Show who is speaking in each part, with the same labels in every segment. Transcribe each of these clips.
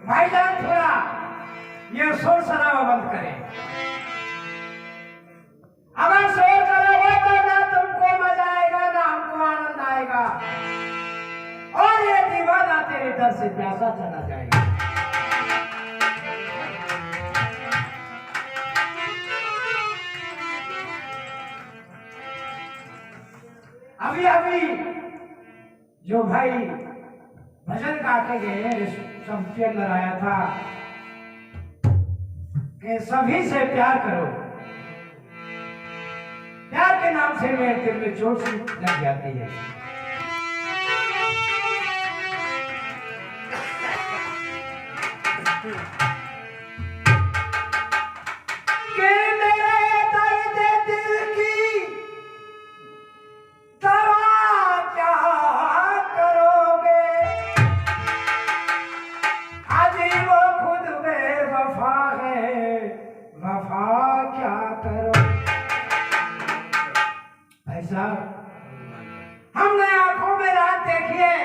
Speaker 1: भाईजान थोड़ा ये शोर शराबा बंद करें। अगर शोर करोगे तो ना तुमको मजा आएगा ना हमको आनंद आएगा, और ये दीवाना तेरे डर से प्यासा चला जाएगा। अभी अभी जो भाई भजन गाते गए सब के अंदर आया था कि सभी से प्यार करो। प्यार के नाम से मेरे दिल में चोट सी लग जाती है। हमने आंखों में रात देखी है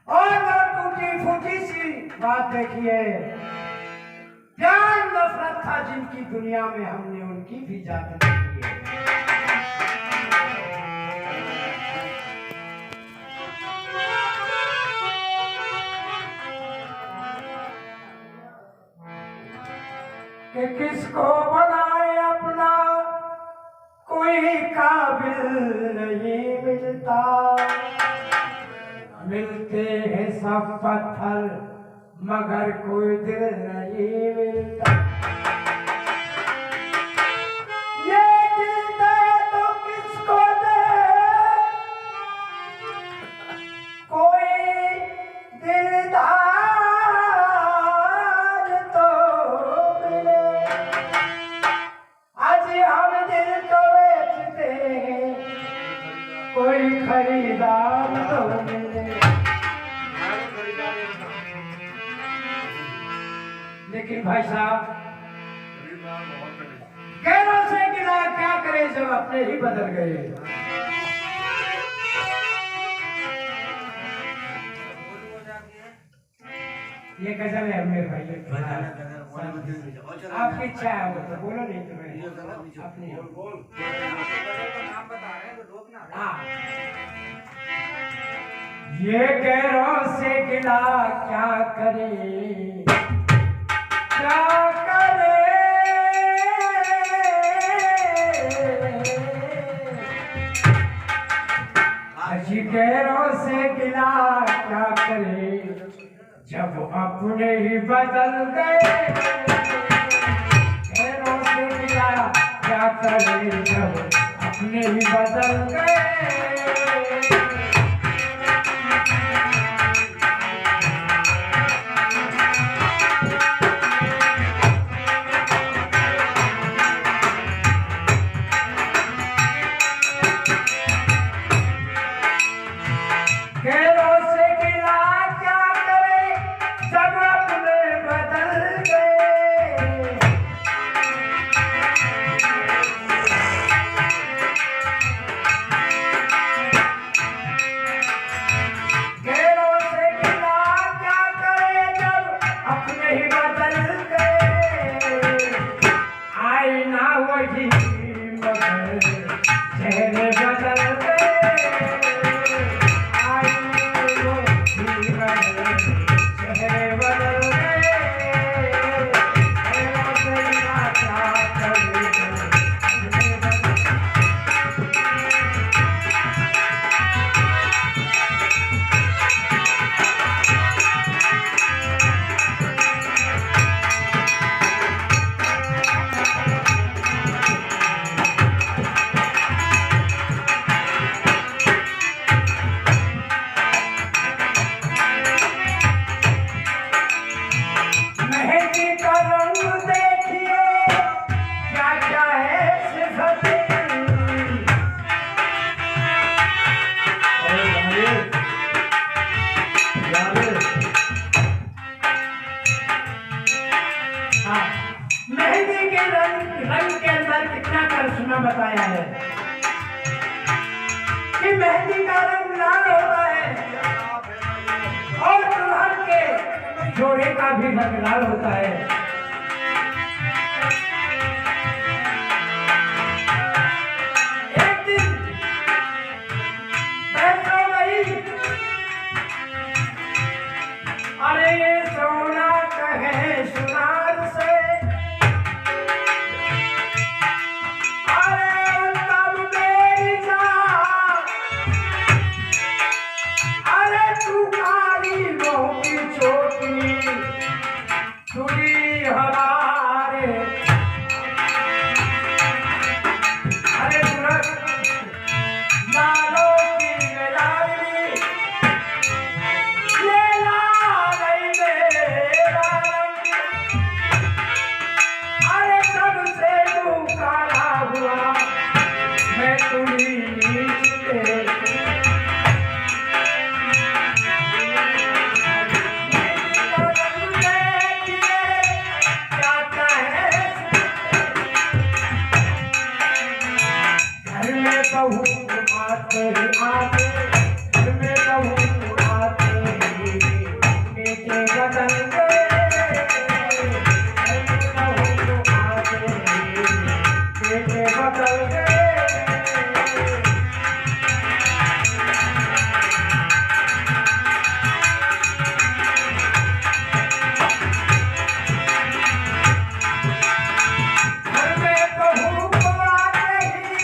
Speaker 1: और वो टूटी फूटी सी बात देखी है। प्यार नफरत था जिनकी दुनिया में, हमने उनकी भी जात देखी है। कि किसको बनाए अपना कोई काबिल नहीं मिलता, मिलते हैं सब पत्थर मगर कोई दिल नहीं मिलता। ये दिल दे तो किसको दे, कोई दिलदार तो मिले। आज हम दिल को बेचते हैं, कोई खरीदार तो मिले। लेकिन भाई साहब गैरों से गिला क्या करे जब अपने ही बदल गए। ये गजल है मेरे भाई, आपकी इच्छा है वो तो बोलो, नहीं तो मैं अपनी नाम बता रहे हैं तो रोकना। हाँ, ये गैरों से गिला क्या करे, क्या करे अजी गैरों से गिला क्या करे, जब अपने ही बदल गए। गैरों से गिला क्या करे, जब अपने ही बदल गए। जोड़े का भी रंग लाल होता है। एक दिन बैठो गई, अरे ये सोना कहे सुनार से, अरे तब मेरी जान, अरे तू काली मोह की चोटी तुरी हमारे, अरे तुरंत लालों की लाली, ये लाल मेरा रंग, अरे सबसे तू काला हुआ, मैं तुरी नीचे बहू आते ही आते, घर में बहू आते ही बेटे बदल गए, घर में बहू आते ही बेटे बदल गए। घर में बहू आते ही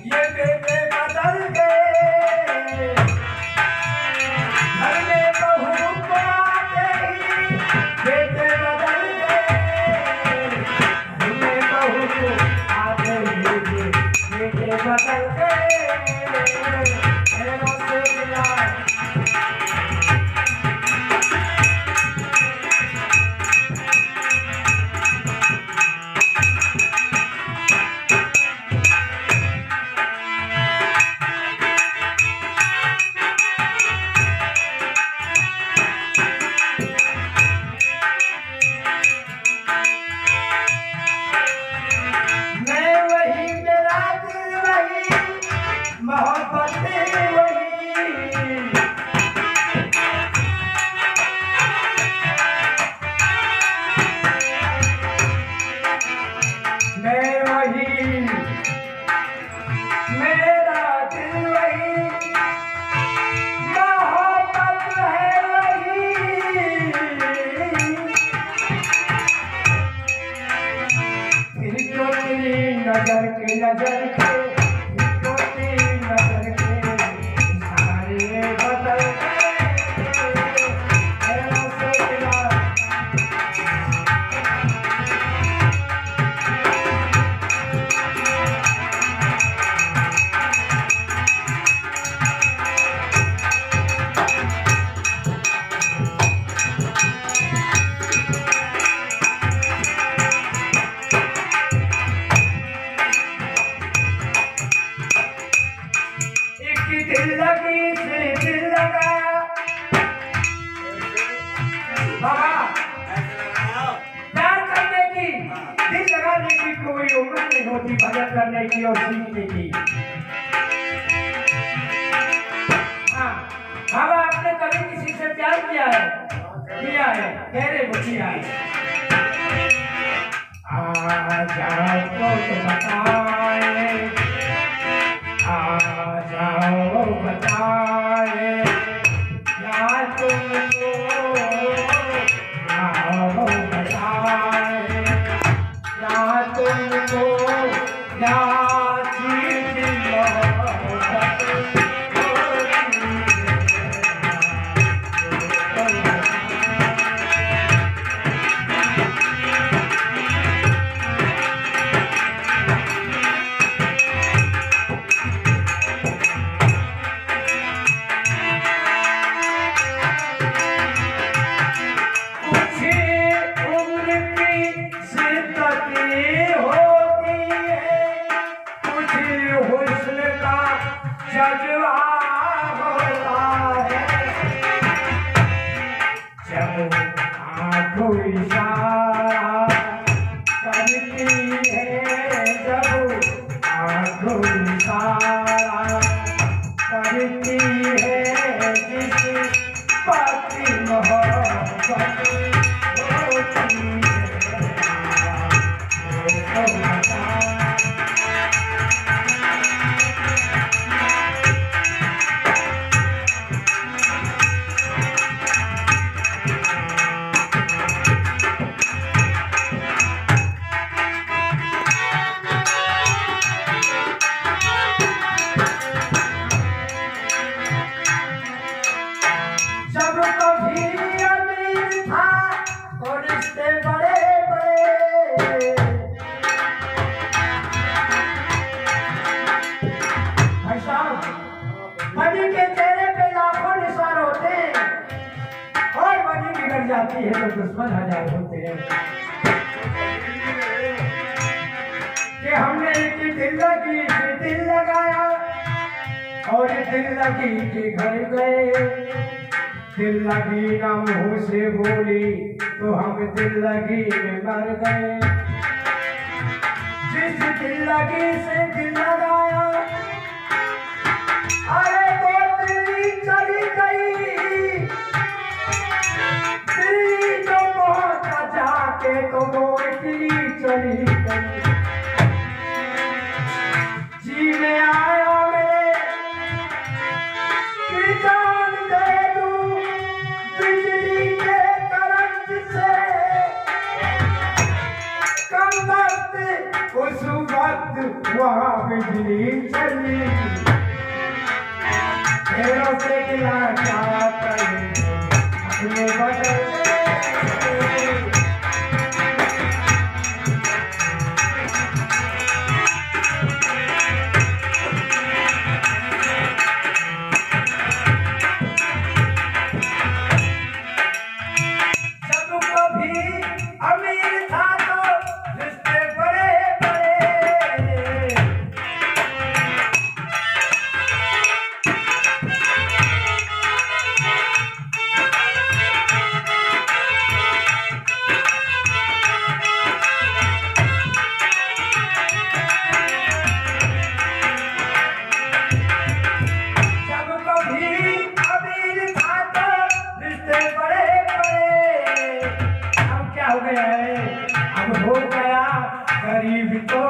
Speaker 1: ये बेटे बदल गए, घर में बहू आते ही बेटे बदल गए, घर में बहू आते ही बेटे बदल गए। नैनों से मिला मैं वही, मेरा दिल वही, मोहब्बत वही, मैं वही, मेरा दिल वही, मोहब्बत है वही, फिर जो तेरी नजर के नजर के, फिर जो तेरी नजर के सारे बदल गए। नैनों से मिला एक दिल लगी से दिल लगाया, बाबा प्यार करने की, दिल लगाने की कोई उम्र नहीं होती, भजन करने की और सीखने की। हाँ बाबा, आपने कभी किसी से प्यार किया है? किया है, मेरे को किया है। आ जाओ तो बताए, आ जाओ बताए, या तुमको आओ बताए, या तुमको या चीज मोहब्बत जज्बा होता है, जब आँखों इशारा करती है, जब आँखों इशारा करती है, जिस पति मोहब्बत आती है तो दुश्मन हजार होते हैं कि हमने इनकी दिल लगी से दिल लगाया और दिल लगी के घर गए। दिल लगी ना मुंह से बोली तो हम दिल लगी में मर गए। जिस दिल लगी से दिल लगाया अरे वो दिल्ली चली गई। दिल्ली जो पहुंचा जाके तो वो इटली चली गई। जीने आया मेरे कि जान दे दूं बिजली के करंट से। कम वक्त उस वक्त वहाँ बिजली चली। फेरों से गिला क्या करें अपने बदल अब हो गया गरीब तो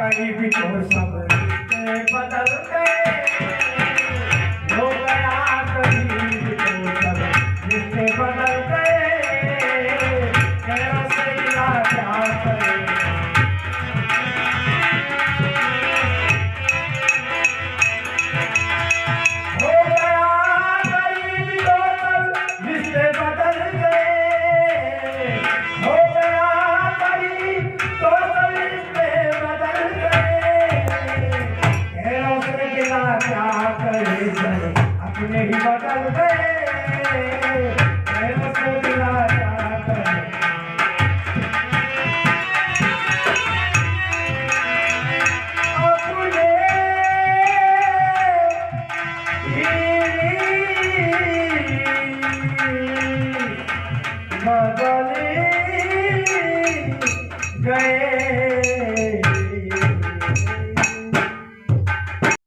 Speaker 1: गरीबी तो सब बदल गए। हो गया गरीबी तो सब रिश्ते बदल गए। कैसे क्या करें हो गया गरीबी तो सब रिश्ते बदल गए। हो गया गरीब तो सब रिश्ते बदल गए। क्या करे अपने ही बदल गए।